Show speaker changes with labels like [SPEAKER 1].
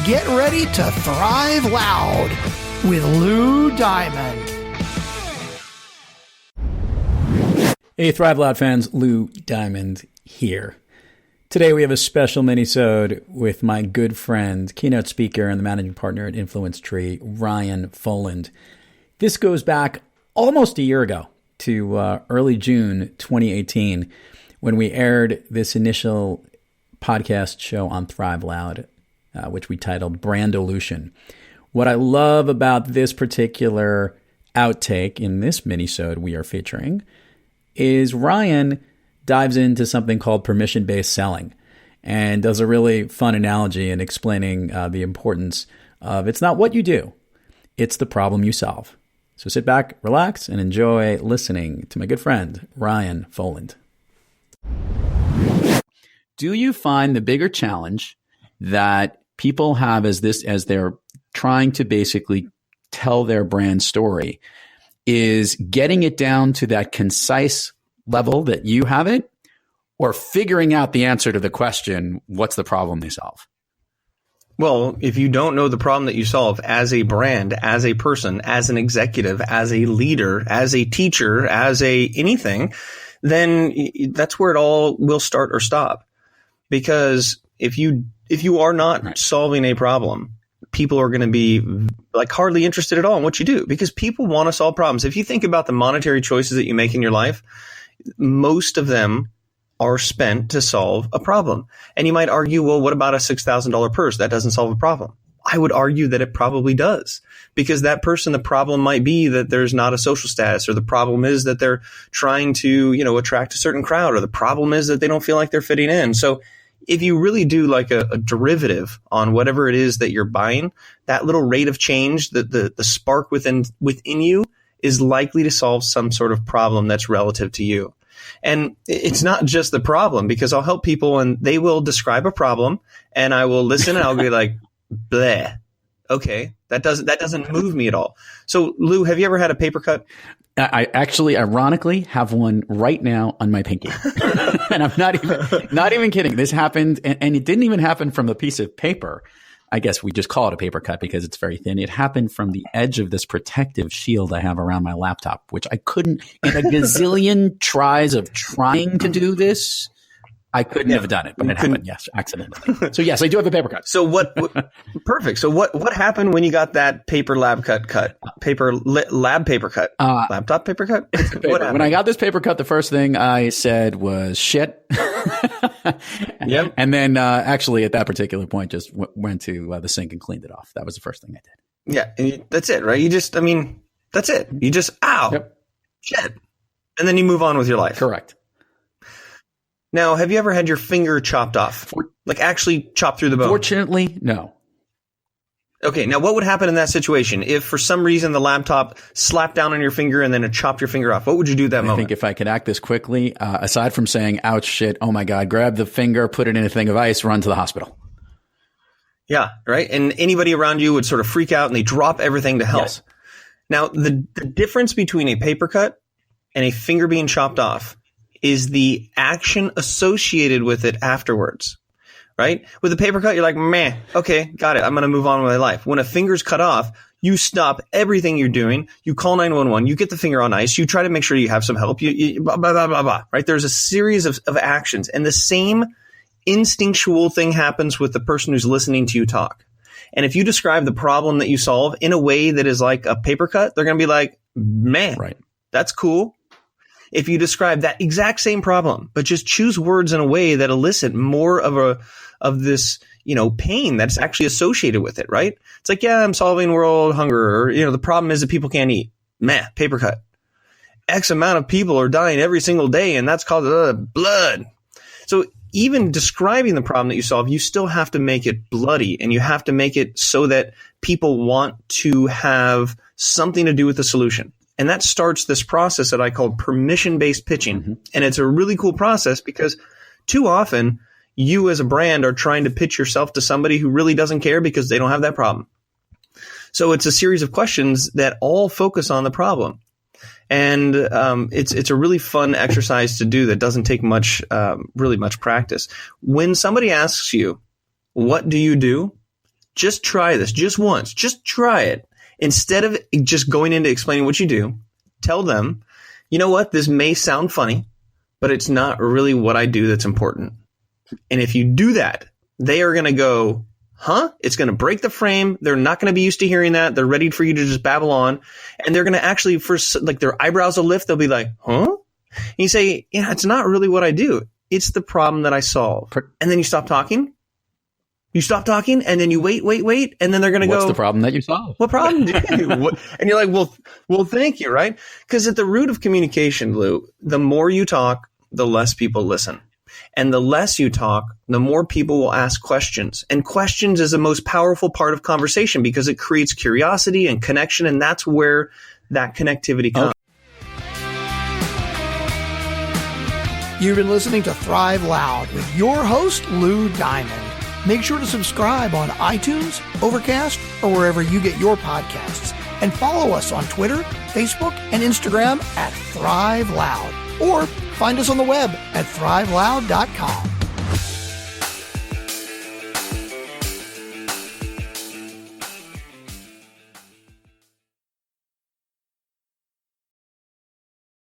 [SPEAKER 1] get ready to thrive loud with Lou Diamond.
[SPEAKER 2] Hey, Thrive Loud fans, Lou Diamond here. Today we have a special mini-sode with my good friend, keynote speaker and the managing partner at Influence Tree, Ryan Foland. This goes back almost a year ago to early June 2018 when we aired this initial podcast show on Thrive Loud, which we titled Brandolution. What I love about this particular outtake in this mini-sode we are featuring is Ryan dives into something called permission-based selling and does a really fun analogy in explaining the importance of it's not what you do, it's the problem you solve. So sit back, relax, and enjoy listening to my good friend, Ryan Foland. Do you find the bigger challenge that people have as they're trying to basically tell their brand story is getting it down to that concise level that you have it, or figuring out the answer to the question, what's the problem they solve?
[SPEAKER 3] Well, if you don't know the problem that you solve as a brand, as a person, as an executive, as a leader, as a teacher, as a anything, then that's where it all will start or stop. Because if you are not solving a problem, people are going to be like hardly interested at all in what you do, because people want to solve problems. If you think about the monetary choices that you make in your life, most of them are spent to solve a problem. And you might argue, well, what about a $6,000 purse? That doesn't solve a problem. I would argue that it probably does, because that person, the problem might be that there's not a social status, or the problem is that they're trying to, attract a certain crowd, or the problem is that they don't feel like they're fitting in. So if you really do like a derivative on whatever it is that you're buying, that little rate of change, the spark within you is likely to solve some sort of problem that's relative to you. And it's not just the problem, because I'll help people and they will describe a problem and I will listen and I'll be like, bleh. Okay. That doesn't move me at all. So Lou, have you ever had a paper cut?
[SPEAKER 2] I actually, ironically, have one right now on my pinky. And I'm not even kidding. This happened, and it didn't even happen from a piece of paper. I guess we just call it a paper cut because it's very thin. It happened from the edge of this protective shield I have around my laptop, which I couldn't, in a gazillion tries of trying to do this, I couldn't have done it, but it happened, yes, accidentally. So yes, I do have a paper cut.
[SPEAKER 3] So what perfect. So what happened when you got that paper lab paper cut? Laptop paper cut?
[SPEAKER 2] When I got this paper cut, the first thing I said was shit.
[SPEAKER 3] Yep.
[SPEAKER 2] And then actually at that particular point, just went to the sink and cleaned it off. That was the first thing I did.
[SPEAKER 3] Yeah. And that's it, right? That's it. You just, shit. And then you move on with your life.
[SPEAKER 2] Correct.
[SPEAKER 3] Now, have you ever had your finger chopped off? Like actually chopped through the bone?
[SPEAKER 2] Fortunately, no.
[SPEAKER 3] Okay, now what would happen in that situation if for some reason the laptop slapped down on your finger and then it chopped your finger off? What would you do at that moment?
[SPEAKER 2] I think if I could act this quickly, aside from saying, ouch, shit, oh my God, grab the finger, put it in a thing of ice, run to the hospital.
[SPEAKER 3] Yeah, right? And anybody around you would sort of freak out and they drop everything to help.
[SPEAKER 2] Yes.
[SPEAKER 3] Now, the difference between a paper cut and a finger being chopped off is the action associated with it afterwards, right? With a paper cut, you're like, meh, okay, got it. I'm going to move on with my life. When a finger's cut off, you stop everything you're doing. You call 911. You get the finger on ice. You try to make sure you have some help. You blah, blah, blah, blah, blah, right? There's a series of actions. And the same instinctual thing happens with the person who's listening to you talk. And if you describe the problem that you solve in a way that is like a paper cut, they're going to be like, man,
[SPEAKER 2] right,
[SPEAKER 3] that's cool. If you describe that exact same problem, but just choose words in a way that elicit more of this, pain that's actually associated with it, right? It's like, yeah, I'm solving world hunger, or, the problem is that people can't eat. Meh, paper cut. X amount of people are dying every single day, and that's called blood. So even describing the problem that you solve, you still have to make it bloody, and you have to make it so that people want to have something to do with the solution. And that starts this process that I call permission-based pitching. Mm-hmm. And it's a really cool process because too often you as a brand are trying to pitch yourself to somebody who really doesn't care because they don't have that problem. So it's a series of questions that all focus on the problem. And it's a really fun exercise to do that doesn't take really much practice. When somebody asks you, what do you do? Just try this just once. Just try it. Instead of just going into explaining what you do, tell them, you know what? This may sound funny, but it's not really what I do that's important. And if you do that, they are going to go, huh? It's going to break the frame. They're not going to be used to hearing that. They're ready for you to just babble on. And they're going to actually, first, like their eyebrows will lift. They'll be like, huh? And you say, yeah, it's not really what I do. It's the problem that I solve. And then you stop talking. You stop talking, and then you wait. And then they're going to go,
[SPEAKER 2] what's the problem that you solve?
[SPEAKER 3] What problem do you? And you're like, well, thank you, right? Because at the root of communication, Lou, the more you talk, the less people listen. And the less you talk, the more people will ask questions. And questions is the most powerful part of conversation because it creates curiosity and connection, and that's where that connectivity comes.
[SPEAKER 1] You've been listening to Thrive Loud with your host, Lou Diamond. Make sure to subscribe on iTunes, Overcast, or wherever you get your podcasts. And follow us on Twitter, Facebook, and Instagram at Thrive Loud. Or find us on the web at thriveloud.com.